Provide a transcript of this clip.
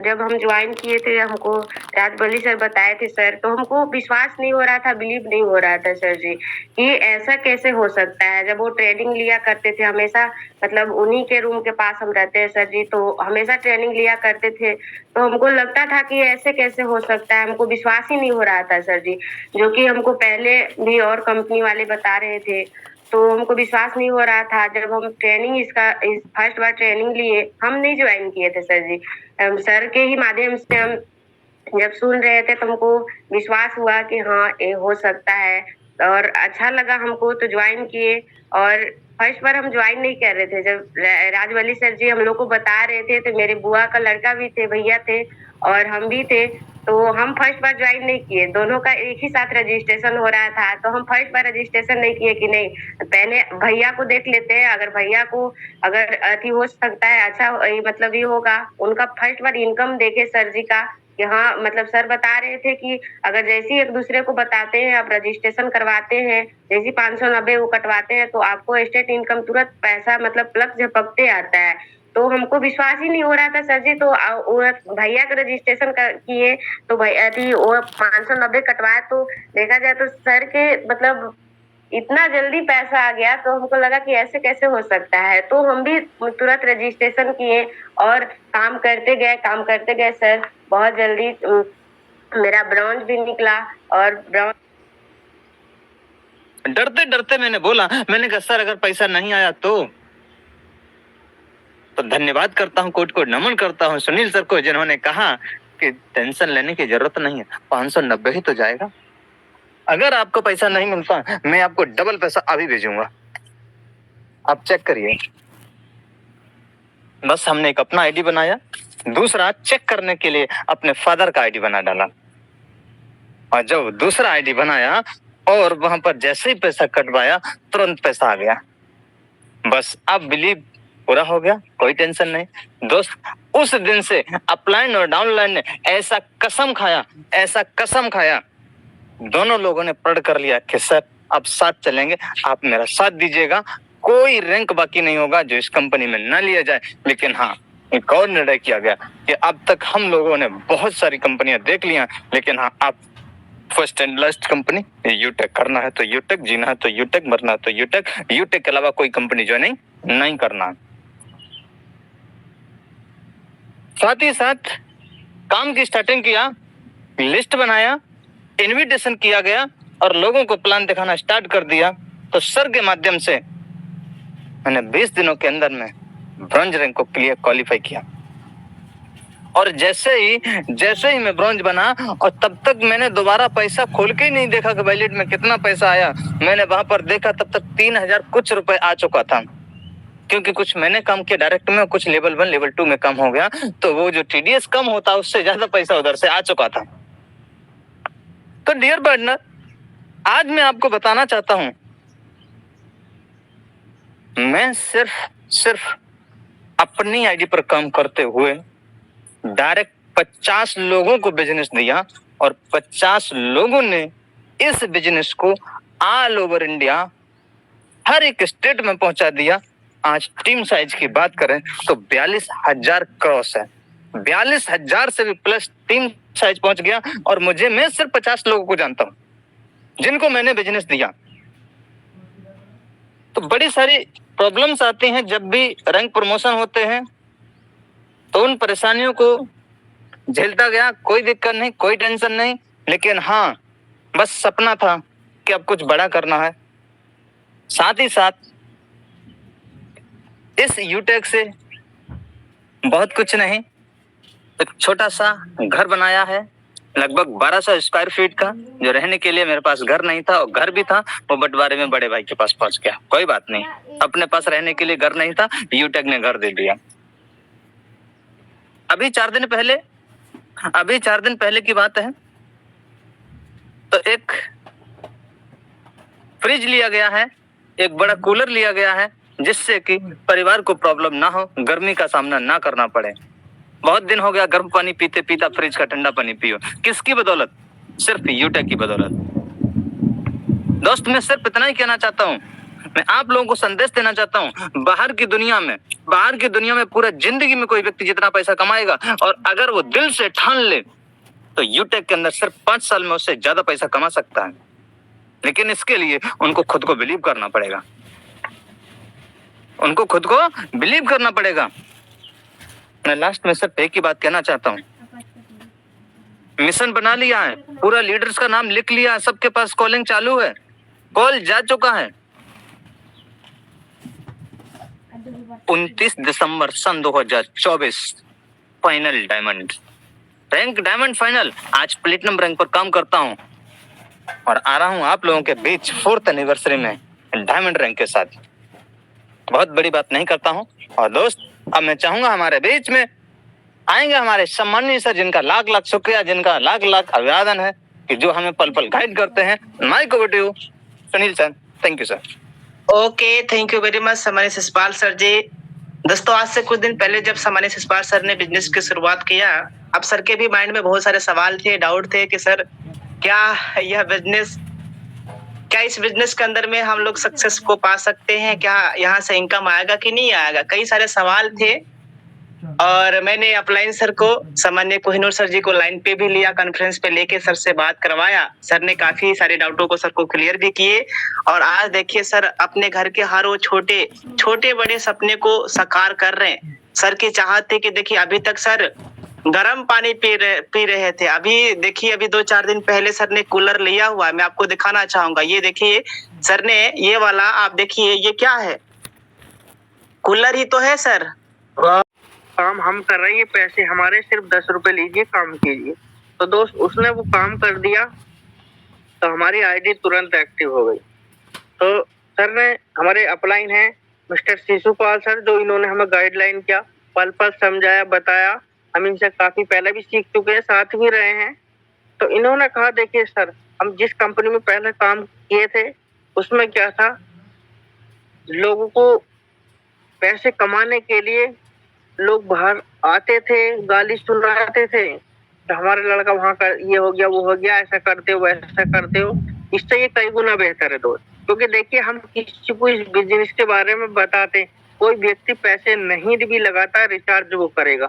जब हम ज्वाइन किए थे, हमको राजबली सर बताए थे सर, तो हमको विश्वास नहीं हो रहा था, बिलीव नहीं हो रहा था सर जी कि ऐसा कैसे हो सकता है। जब वो ट्रेनिंग लिया करते थे हमेशा, मतलब उन्हीं के रूम के पास हम रहते हैं सर जी, तो हमेशा ट्रेनिंग लिया करते थे, तो हमको लगता था कि ऐसे कैसे हो सकता है, हमको विश्वास ही नहीं हो रहा था सर जी। जो कि हमको पहले भी और कंपनी वाले बता रहे थे, तो हमको विश्वास नहीं हो रहा था। जब हम ट्रेनिंग इस फर्स्ट बार ट्रेनिंग लिए, हम नहीं ज्वाइन किए थे सर जी, सर के ही माध्यम से हम जब सुन रहे थे तो हमको विश्वास हुआ कि हाँ ये हो सकता है, और अच्छा लगा हमको, तो ज्वाइन किए। और फर्स्ट बार हम ज्वाइन नहीं कर रहे थे, जब राजवली सर जी हम लोग को बता रहे थे, तो मेरे बुआ का लड़का भी थे, भैया थे, और हम भी थे, तो हम फर्स्ट बार ज्वाइन नहीं किए। दोनों का एक ही साथ रजिस्ट्रेशन हो रहा था, तो हम फर्स्ट बार रजिस्ट्रेशन नहीं किए कि नहीं, पहले भैया को देख लेते हैं, अगर भैया को अगर अति हो सकता है, अच्छा मतलब ये होगा। उनका फर्स्ट बार इनकम देखे सर जी का, कि हाँ मतलब सर बता रहे थे कि अगर जैसे एक दूसरे को बताते हैं, आप रजिस्ट्रेशन करवाते हैं, जैसे 590 वो कटवाते हैं, तो आपको स्टेट इनकम तुरंत पैसा मतलब प्लस झपकते आता है। तो हमको विश्वास ही नहीं हो रहा था सर जी, तो भैया का रजिस्ट्रेशन किए, तो भैया थी वो 590 कटवाए, तो देखा जाए तो सर के मतलब इतना जल्दी पैसा आ गया, तो हमको लगा कि ऐसे कैसे हो सकता है, तो हम भी तुरंत रजिस्ट्रेशन किए और काम करते गए सर। बहुत जल्दी मेरा ब्रॉन्ज भी निकला, और ब्रॉन्ज डरते डरते मैंने बोला, मैंने कहा सर अगर पैसा नहीं आया तो धन्यवाद करता हूँ, कोट कोट नमन करता हूँ सुनील सर को, जिन्होंने कहा कि टेंशन लेने की जरूरत नहीं है, 590 ही तो जाएगा। अगर आपको पैसा नहीं मिलता मैं आपको डबल पैसा अभी भेजूंगा, आप चेक करिए। बस हमने एक अपना आईडी बनाया, दूसरा चेक करने के लिए अपने फादर का आईडी बना डाला, और जब दूसरा आईडी बनाया और वहां पर जैसे ही पैसा कटवाया तुरंत पैसा आ गया। बस अब बिलीव पूरा हो गया, कोई टेंशन नहीं दोस्त। उस दिन से अपलाइन और डाउनलाइन ने ऐसा कसम खाया, दोनों लोगों ने प्रण कर लिया कि सर अब साथ चलेंगे, आप मेरा साथ दीजिएगा, कोई रैंक बाकी नहीं होगा जो इस कंपनी में न लिया जाए। लेकिन हाँ, एक और निर्णय किया गया कि अब तक हम लोगों ने बहुत सारी कंपनियां देख लिया, लेकिन हाँ आप फर्स्ट एंड लास्ट कंपनी यूटेक, करना है तो यूटेक, जीना है तो यूटेक, मरना है तो यूटेक, यूटेक के अलावा कोई कंपनी ज्वाइनिंग नहीं करना। साथ ही साथ काम की स्टार्टिंग किया, लिस्ट बनाया, इनविटेशन किया गया और लोगों को प्लान दिखाना स्टार्ट कर दिया। तो सर के माध्यम से मैंने 20 दिनों के अंदर में ब्रॉन्ज रैंक को क्वालिफाई किया। और जैसे ही मैं ब्रॉन्ज बना, और तब तक मैंने दोबारा पैसा खोल के ही नहीं देखा कि वैलेट में कितना पैसा आया। मैंने वहां पर देखा तब तक 3000 कुछ रुपए आ चुका था, क्योंकि कुछ मैंने काम किया डायरेक्ट में, कुछ लेवल 1 लेवल 2 में कम हो गया, तो वो जो टीडीएस कम होता उससे ज्यादा पैसा उधर से आ चुका था। तो डियर पार्टनर, आज मैं आपको बताना चाहता हूं, मैं सिर्फ अपनी आईडी पर काम करते हुए डायरेक्ट 50 लोगों को बिजनेस दिया, और 50 लोगों ने इस बिजनेस को ऑल ओवर इंडिया हर एक स्टेट में पहुंचा दिया। आज टीम साइज की बात करें तो 42,000 क्रॉस है, 42,000 से भी प्लस टीम साइज पहुंच गया। और मैं सिर्फ 50 लोगों को जानता हूं जिनको मैंने बिजनेस दिया। तो बड़ी सारी प्रॉब्लम्स आती हैं जब भी रैंक प्रमोशन होते हैं, तो उन परेशानियों को झेलता गया, कोई दिक्कत नहीं, कोई टेंशन नहीं। लेकिन हाँ, बस सपना था कि अब कुछ बड़ा करना है। साथ ही साथ इस यूटेक से बहुत कुछ नहीं, एक छोटा सा घर बनाया है, लगभग 1200 स्क्वायर फीट का, जो रहने के लिए मेरे पास घर नहीं था, और घर भी था वो बंटवारे में बड़े भाई के पास पहुंच गया। कोई बात नहीं, अपने पास रहने के लिए घर नहीं था, यूटेक ने घर दे दिया। अभी 4 दिन पहले की बात है, तो एक फ्रिज लिया गया है, एक बड़ा कूलर लिया गया है, जिससे कि परिवार को प्रॉब्लम ना हो, गर्मी का सामना ना करना पड़े। बहुत दिन हो गया गर्म पानी पीते पीता फ्रिज का ठंडा पानी पियो। किसकी बदौलत? सिर्फ यूटेक की बदौलत। दोस्त, मैं सिर्फ इतना ही कहना चाहता हूं, मैं आप लोगों को संदेश देना चाहता हूँ, बाहर की दुनिया में पूरा जिंदगी में कोई व्यक्ति जितना पैसा कमाएगा और अगर वो दिल से ठान ले तो यूटेक के अंदर सिर्फ 5 साल में उससे ज्यादा पैसा कमा सकता है। लेकिन इसके लिए उनको खुद को बिलीव करना पड़ेगा, मैं लास्ट में सिर्फ एक ही बात कहना चाहता हूँ, मिशन बना लिया है, पूरा लीडर्स का नाम लिख लिया है, सबके पास कॉलिंग चालू है, कॉल जा चुका है। 29 दिसंबर सन 2024 फाइनल डायमंड फाइनल। आज प्लेटिनम रैंक पर काम करता हूं और आ रहा हूं आप लोगों के बीच 4th एनिवर्सरी में डायमंड रैंक के साथ। बहुत बड़ी बात नहीं करता हूं। और दोस्त, अब मैं चाहूंगा हमारे बीच में आएंगे हमारे सम्मानीय सर, जिनका लाख लाख शुक्रिया, जिनका लाख लाख अभिवादन है कि जो हमें पल पल गाइड करते हैं। Mike over to you Sunil sir. Thank you sir. Okay, thank you very much सम्मानित शिषपाल सर जी। दोस्तों, आज से कुछ दिन पहले जब सम्मानित शिषपाल सर ने बिजनेस की शुरुआत किया, अब सर के भी माइंड में बहुत सारे सवाल थे, डाउट थे कि सर क्या इस बिजनेस के अंदर में हम लोग सक्सेस को पा सकते हैं, क्या यहाँ से इनकम आएगा कि नहीं आएगा, कई सारे सवाल थे। और मैंने अपलाइन सर को, सामान्य कोहिनूर सर जी को लाइन पे भी लिया, कॉन्फ्रेंस पे लेके सर से बात करवाया। सर ने काफी सारे डाउटों को सर को क्लियर भी किए। और आज देखिए सर अपने घर के हर वो छोटे बड़े सपने को साकार कर रहे हैं। सर की चाहत थी कि देखिए अभी तक सर गर्म पानी पी रहे थे, अभी देखिए अभी 2-4 दिन पहले सर ने कूलर लिया हुआ है। मैं आपको दिखाना चाहूंगा, ये देखिए सर ने ये वाला, आप देखिए ये क्या है, कूलर ही तो है सर। काम हम कर रहे हैं, पैसे हमारे सिर्फ 10 रुपए लीजिए, काम कीजिए। तो दोस्त उसने वो काम कर दिया तो हमारी आईडी तुरंत एक्टिव हो गई। तो सर ने, हमारे अपलाइन है मिस्टर शिशुपाल सर, जो इन्होंने हमें गाइडलाइन किया, पल पल समझाया, बताया। हम इनसे काफी पहले भी सीख चुके हैं, साथ भी रहे हैं। तो इन्होंने कहा देखिए सर, हम जिस कंपनी में पहले काम किए थे उसमें क्या था, लोगों को पैसे कमाने के लिए लोग बाहर आते थे, गाली सुनाते थे, तो हमारा लड़का वहां का ये हो गया, वो हो गया, ऐसा करते हो, वैसा करते हो। इससे ये कई गुना बेहतर है दोस्त, क्योंकि देखिए हम किसी को इस बिजनेस के बारे में बताते, कोई व्यक्ति पैसे नहीं भी लगाता, रिचार्ज वो करेगा।